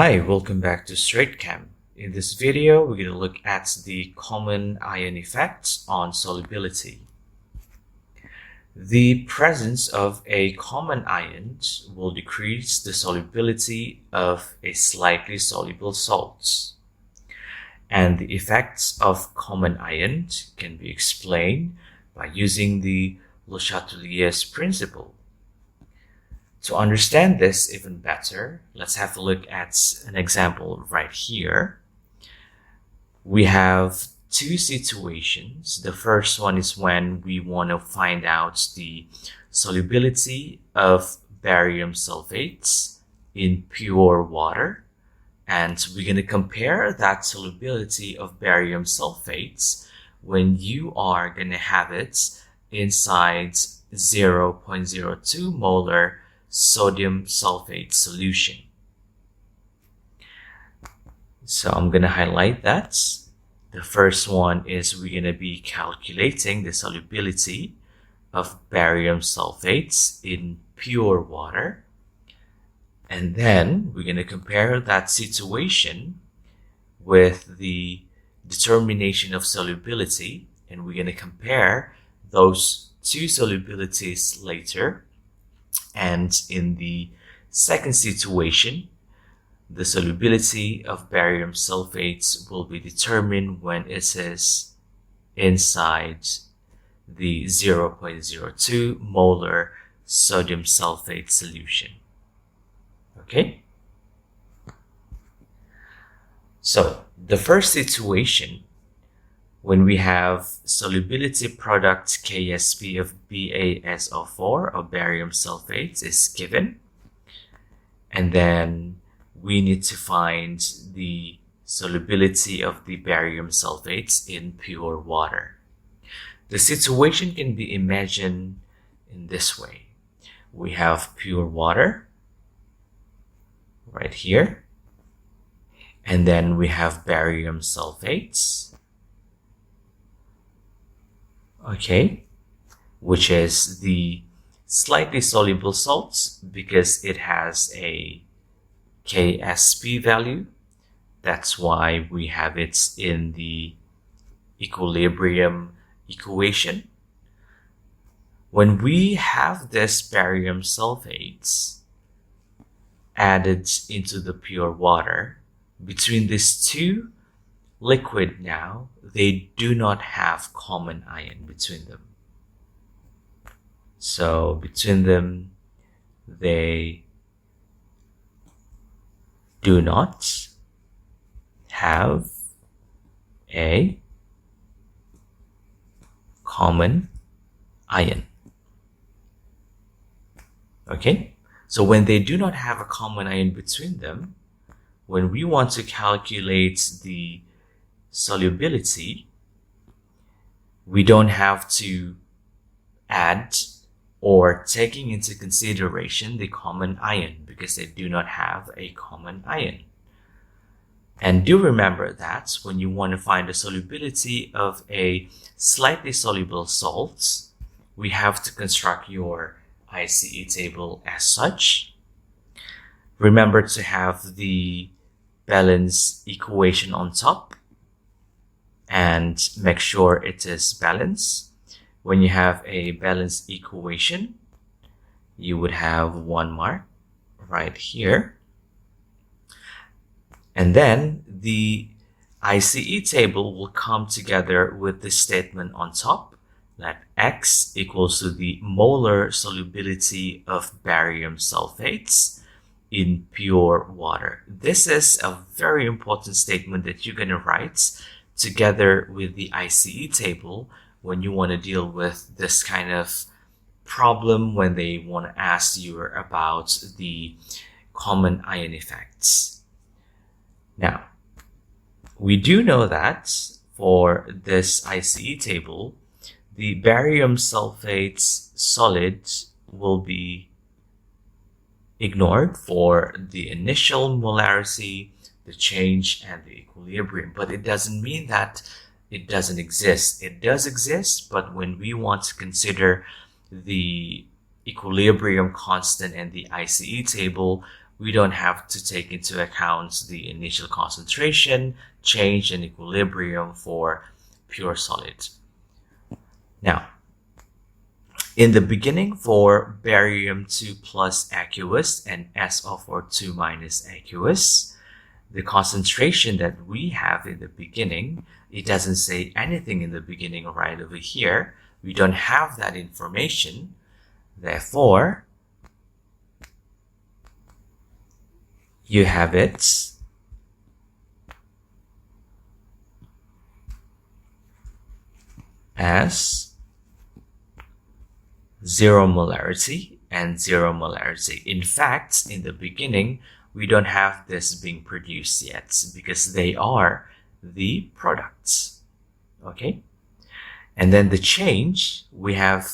Hi, welcome back to STR8CHEM. In this video, we're going to look at the common ion effects on solubility. The presence of a common ion will decrease the solubility of a slightly soluble salt. And the effects of common ions can be explained by using the Le Chatelier's principle. To understand this even better, let's have a look at an example right here. We have two situations. The first one is when we want to find out the solubility of barium sulfates in pure water. And we're going to compare that solubility of barium sulfates when you are going to have it inside 0.02 molar sodium sulfate solution. So I'm going to highlight that. The first one is we're going to be calculating the solubility of barium sulfates in pure water. And then we're going to compare that situation with the determination of solubility. And we're going to compare those two solubilities later. And in the second situation, the solubility of barium sulfates will be determined when it is inside the 0.02 molar sodium sulfate solution. Okay? So, the first situation, when we have solubility product Ksp of BaSO₄ of barium sulfates is given, and then we need to find the solubility of the barium sulfates in pure water. The situation can be imagined in this way. We have pure water right here, and then we have barium sulfates. Okay, which is the slightly soluble salt because it has a Ksp value. That's why we have it in the equilibrium equation. When we have this barium sulfates added into the pure water, between these two liquid now, they do not have common ion between them. So between them, they do not have a common ion. Okay? So when they do not have a common ion between them, when we want to calculate the solubility, we don't have to add or taking into consideration the common ion because they do not have a common ion. And do remember that when you want to find the solubility of a slightly soluble salt, we have to construct your ICE table as such. Remember to have the balance equation on top and make sure it is balanced. When you have a balanced equation, you would have 1 mark right here. And then the ICE table will come together with the statement on top that X equals to the molar solubility of barium sulfates in pure water. This is a very important statement that you're going to write together with the ICE table when you want to deal with this kind of problem when they want to ask you about the common ion effects. Now, we do know that for this ICE table, the barium sulfates solid will be ignored for the initial molarity, the change, and the equilibrium. But it doesn't mean that it doesn't exist. It does exist, but when we want to consider the equilibrium constant and the ICE table, we don't have to take into account the initial concentration, change, and equilibrium for pure solid. Now, in the beginning, for barium-2 plus aqueous and SO₄ minus aqueous, the concentration that we have in the beginning, it doesn't say anything in the beginning right over here. We don't have that information. Therefore, you have it as 0 molarity and 0 molarity. In fact, in the beginning, we don't have this being produced yet because they are the products. Okay? And then the change, we have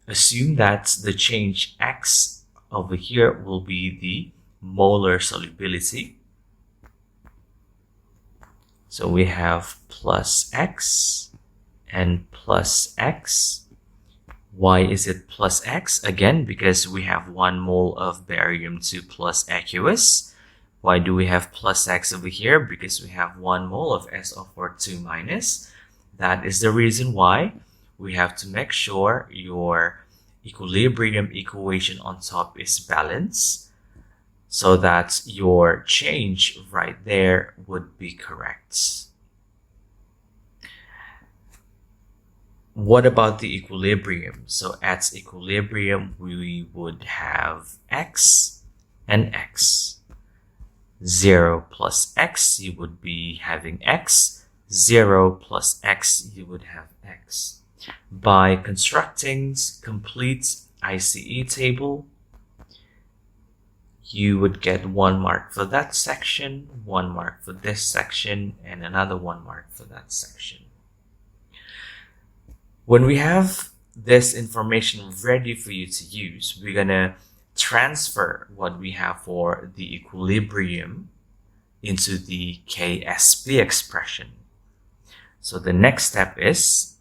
assumed that the change X over here will be the molar solubility. So we have plus X and plus X. Why is it plus X? Again, because we have 1 mole of barium-2 plus aqueous. Why do we have plus X over here? Because we have 1 mole of SO₄ minus. That is the reason why we have to make sure your equilibrium equation on top is balanced so that your change right there would be correct. What about the equilibrium? So at equilibrium, we would have X and X. 0 plus X, you would be having X. 0 plus X, you would have X. By constructing complete ICE table, you would get 1 mark for that section, 1 mark for this section, and another 1 mark for that section. When we have this information ready for you to use, we're going to transfer what we have for the equilibrium into the KSP expression. So the next step is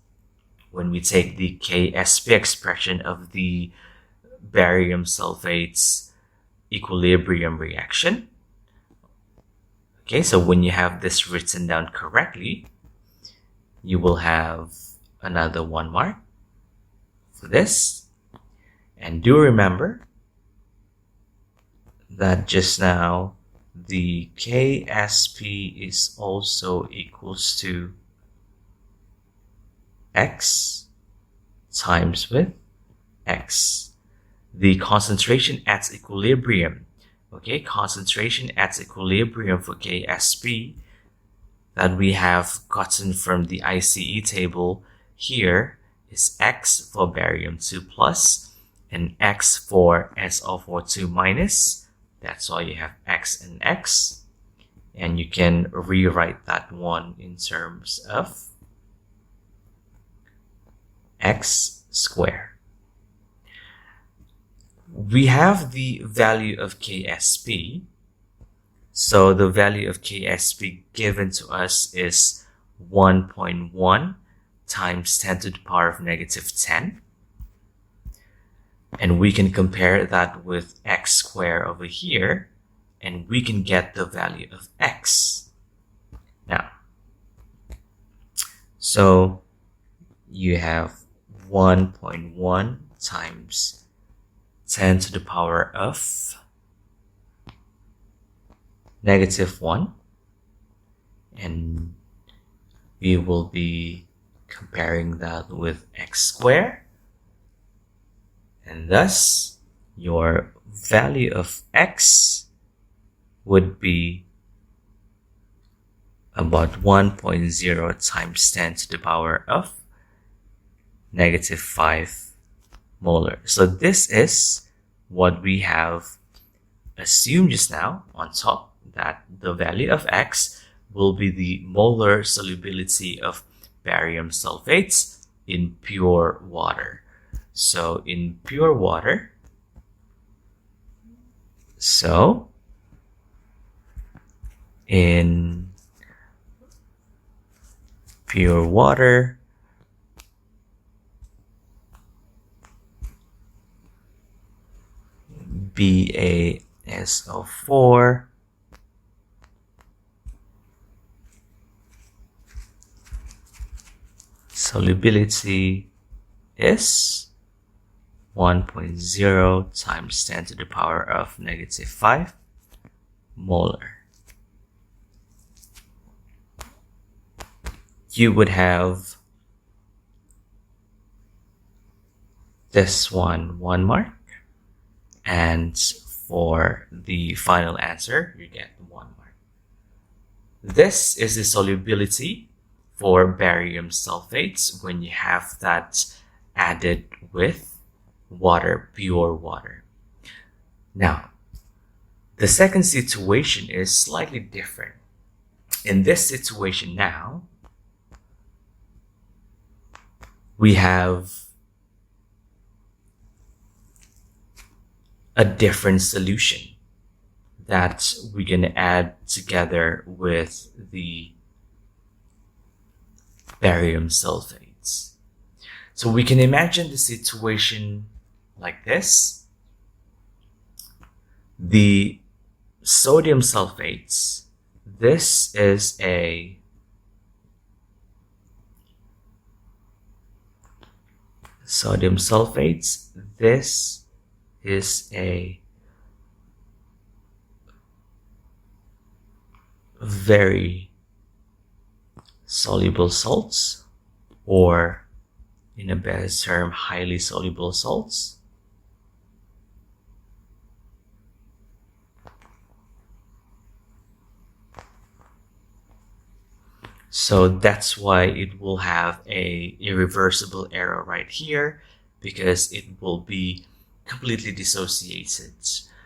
when we take the KSP expression of the barium sulfate's equilibrium reaction. Okay, so when you have this written down correctly, you will have another 1 mark for this. And do remember that just now the KSP is also equals to X times with X. The concentration at equilibrium, okay, concentration at equilibrium for KSP that we have gotten from the ICE table here is X for barium-2 plus and X for SO₄ minus. That's why you have X and X. And you can rewrite that one in terms of X squared. We have the value of KSP. So the value of KSP given to us is 1.1 times 10 to the power of negative 10. And we can compare that with X squared over here, and we can get the value of X. Now, so you have 1.1 times 10 to the power of negative 1, and we will be comparing that with X squared, and thus your value of X would be about 1.0 times 10 to the power of negative 5 molar. So this is what we have assumed just now on top, that the value of X will be the molar solubility of barium sulfates in pure water. So in pure water, BaSO₄, SO4 solubility is 1.0 times 10 to the power of -5 molar. You would have this one mark, and for the final answer you get 1 mark. This is the solubility for barium sulfates when you have that added with water, pure water. Now, the second situation is slightly different. In this situation now, we have a different solution that we're going to add together with the barium sulfates. So we can imagine the situation like this. The sodium sulfates, this is a sodium sulfates, this is a very soluble salts, or in a better term, highly soluble salts. So that's why it will have a irreversible error right here, because it will be completely dissociated.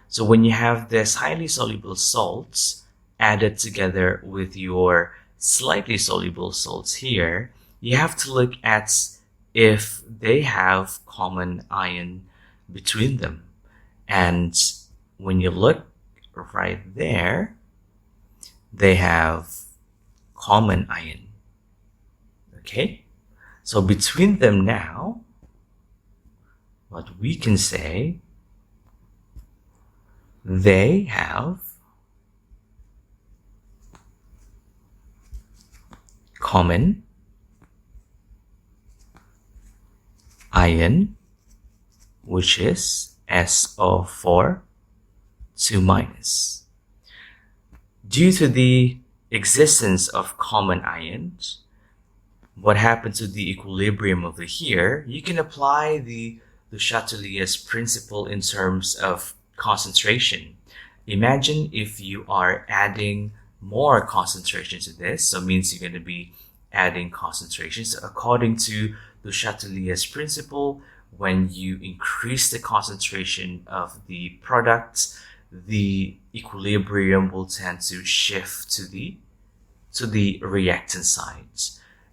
So when you have this highly soluble salts added together with your slightly soluble salts here, you have to look at if they have common ion between them. And when you look right there, they have common ion. Okay, so between them now, what we can say, they have common ion, which is SO4 2-. Due to the existence of common ions, what happens to the equilibrium over here, you can apply the Chatelier's principle in terms of concentration. Imagine if you are adding more concentration to this, so it means you're going to be adding concentrations. So according to the Chatelier's principle, when you increase the concentration of the product, the equilibrium will tend to shift to the reactant side.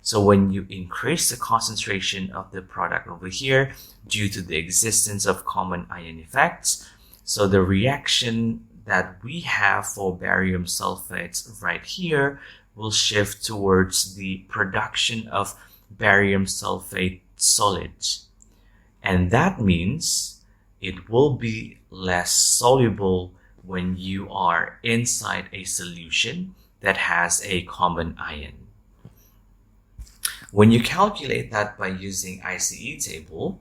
So when you increase the concentration of the product over here due to the existence of common ion effects, so the reaction that we have for barium sulfates right here will shift towards the production of barium sulfate solids. And that means it will be less soluble when you are inside a solution that has a common ion. When you calculate that by using ICE table,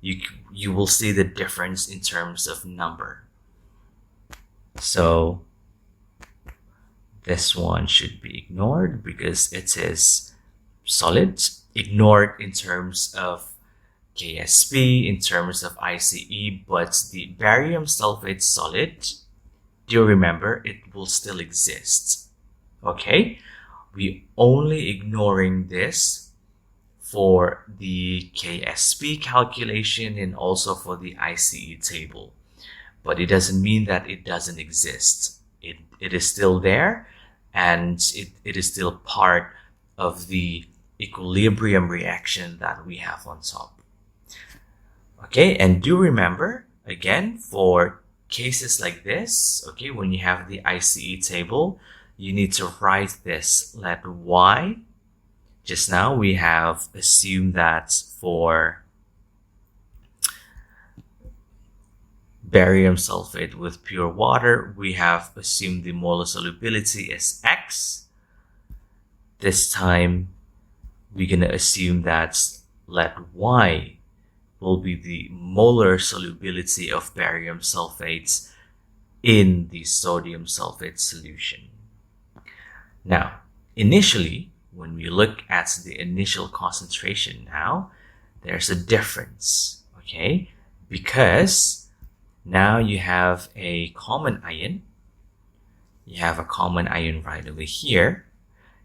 you will see the difference in terms of number. So this one should be ignored because it is solid. Ignored in terms of KSP, in terms of ICE, but the barium sulfate solid, do you remember, it will still exist. Okay, we only ignoring this for the KSP calculation and also for the ICE table. But it doesn't mean that it doesn't exist. It is still there, and it is still part of the equilibrium reaction that we have on top. Okay, and do remember, again, for cases like this, okay, when you have the ICE table, you need to write this. Let Y. Just now we have assumed that for barium sulfate with pure water, we have assumed the molar solubility is X. This time, we're going to assume that let Y will be the molar solubility of barium sulfates in the sodium sulfate solution. Now, initially, when we look at the initial concentration now, there's a difference, okay? Because now you have a common ion. You have a common ion right over here.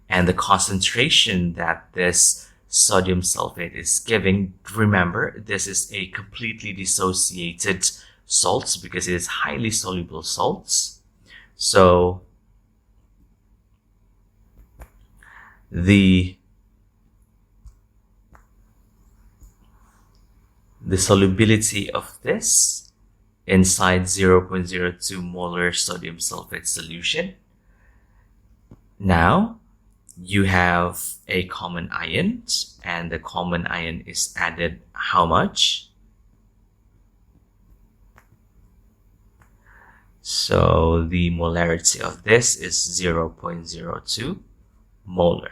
And the concentration that this sodium sulfate is giving, remember, this is a completely dissociated salts because it is highly soluble salts. So the solubility of this inside 0.02 molar sodium sulfate solution. Now you have a common ion, and the common ion is added how much? So the molarity of this is 0.02 molar.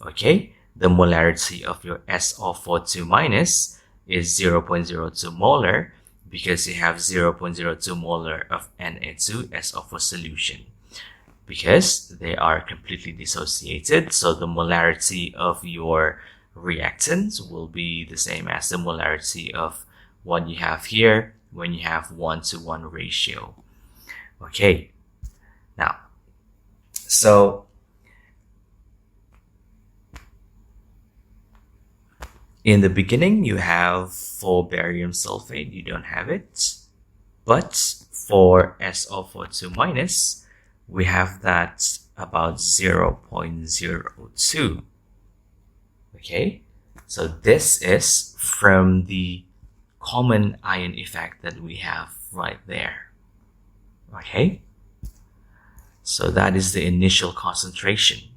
Okay, the molarity of your SO₄ minus is 0.02 molar because you have 0.02 molar of Na₂SO4 solution, because they are completely dissociated. So the molarity of your reactants will be the same as the molarity of what you have here when you have 1-to-1 ratio. Okay, now, so in the beginning, you have for barium sulfate, you don't have it. But for SO₄ minus, we have that about 0.02. Okay, so this is from the common ion effect that we have right there. Okay, so that is the initial concentration.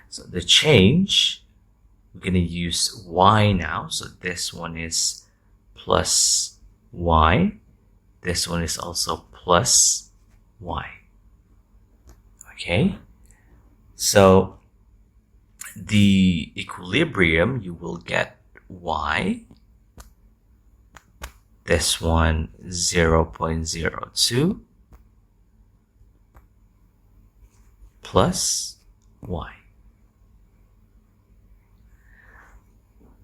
So the change, we're going to use Y now. So this one is plus Y. This one is also plus Y. Okay, so the equilibrium, you will get Y. This one 0.02 plus Y.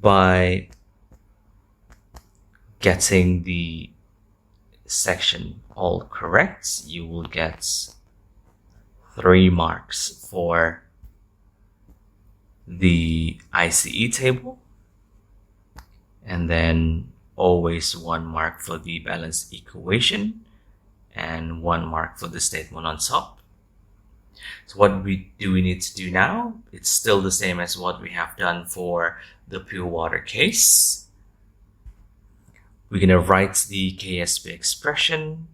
By getting the section all correct, you will get 3 marks for the ICE table, and then always 1 mark for the balanced equation and 1 mark for the statement on top. So what we need to do now, it's still the same as what we have done for the pure water case. We're going to write the KSP expression.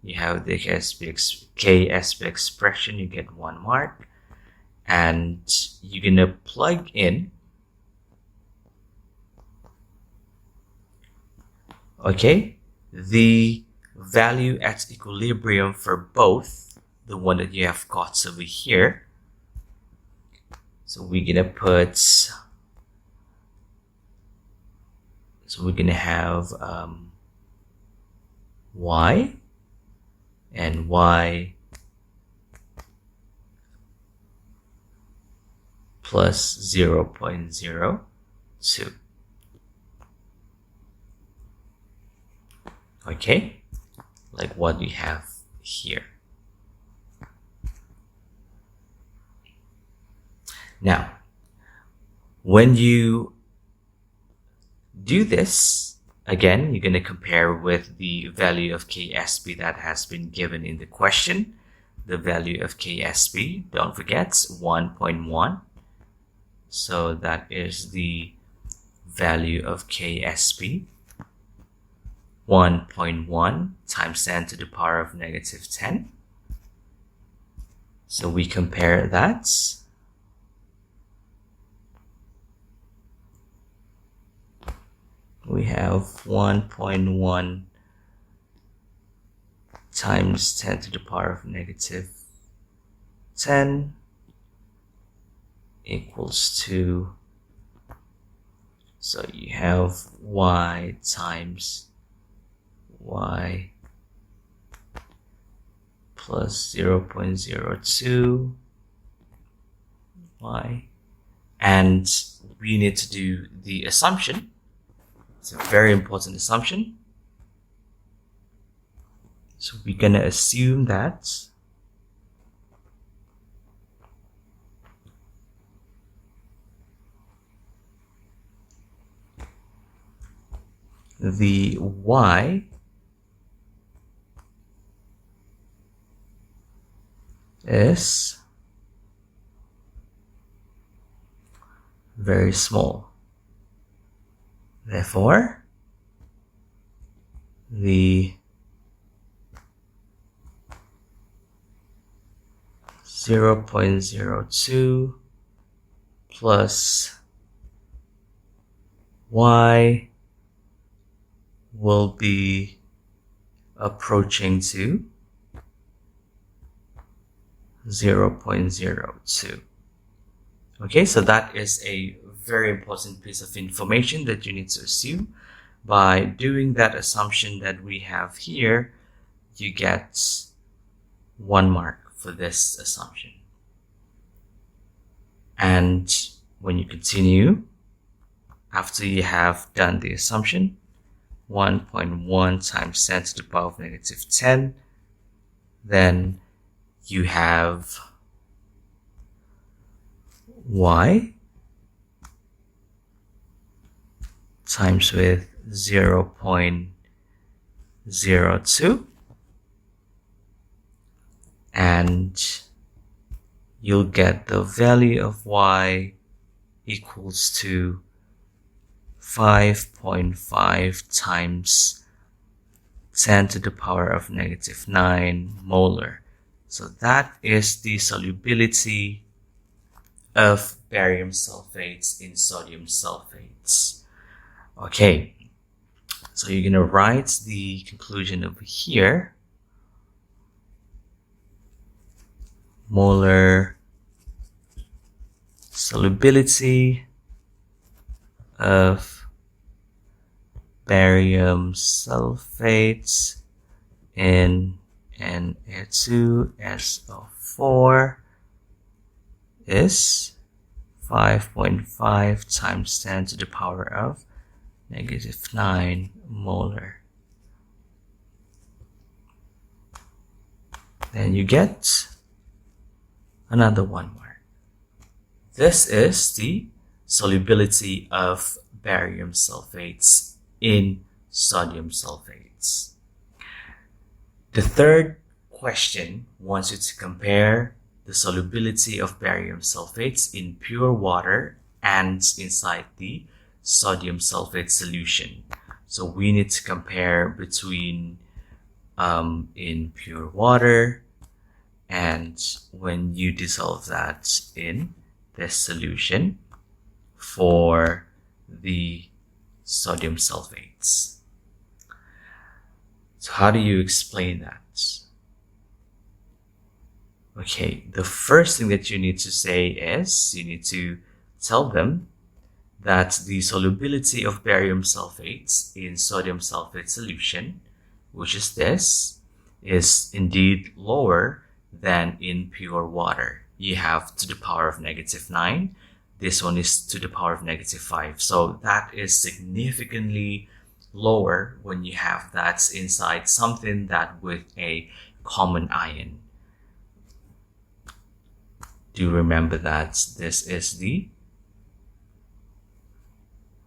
You have the KSP expression, you get 1 mark. And you're going to plug in, okay, the value at equilibrium for both, the one that you have got over here. So we're going to put, so we're going to have Y and Y plus 0.02. Okay, like what we have here. Now, when you do this, again, you're going to compare with the value of KSP that has been given in the question. The value of KSP, don't forget, 1.1. So that is the value of KSP. 1.1 times 10 to the power of negative 10. So we compare that. We have 1.1 times 10 to the power of negative 10 equals to, so you have y times y plus 0.02 y, and we need to do the assumption. It's a very important assumption. So we're gonna assume that the y is very small. Therefore, the 0.02 plus y will be approaching to 0.02. Okay, so that is a very important piece of information that you need to assume. By doing that assumption that we have here, you get 1 mark for this assumption. And when you continue, after you have done the assumption, 1.1 times 10 to the power of negative 10, then you have y times with 0.02, and you'll get the value of y equals to 5.5 times 10 to the power of negative 9 molar. So that is the solubility of barium sulfates in sodium sulfates. Okay, so you're going to write the conclusion over here. Molar solubility of barium sulfates in Na₂SO₄ is 5.5 times 10 to the power of negative 9 molar. Then you get another 1 mark. This is the solubility of barium sulfates in sodium sulfates. The third question wants you to compare the solubility of barium sulfates in pure water and inside the sodium sulfate solution. So we need to compare between in pure water and when you dissolve that in this solution for the sodium sulfates. So how do you explain that? Okay, the first thing that you need to say is you need to tell them that the solubility of barium sulfates in sodium sulfate solution, which is this, is indeed lower than in pure water. You have to the power of negative 9. This one is to the power of negative 5. So that is significantly lower when you have that inside something that with a common ion. Do remember that this is the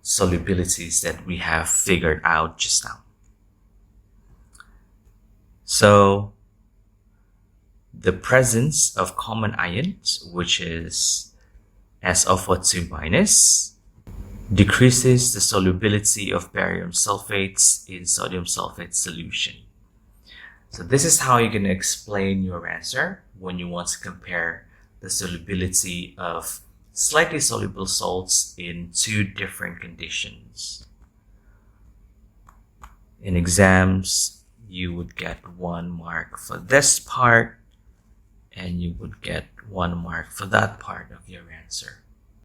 solubilities that we have figured out just now. So the presence of common ions, which is SO₄ minus, decreases the solubility of barium sulfates in sodium sulfate solution. So this is how you're going to explain your answer when you want to compare the solubility of slightly soluble salts in 2 different conditions. In exams, you would get 1 mark for this part, and you would get 1 mark for that part of your answer.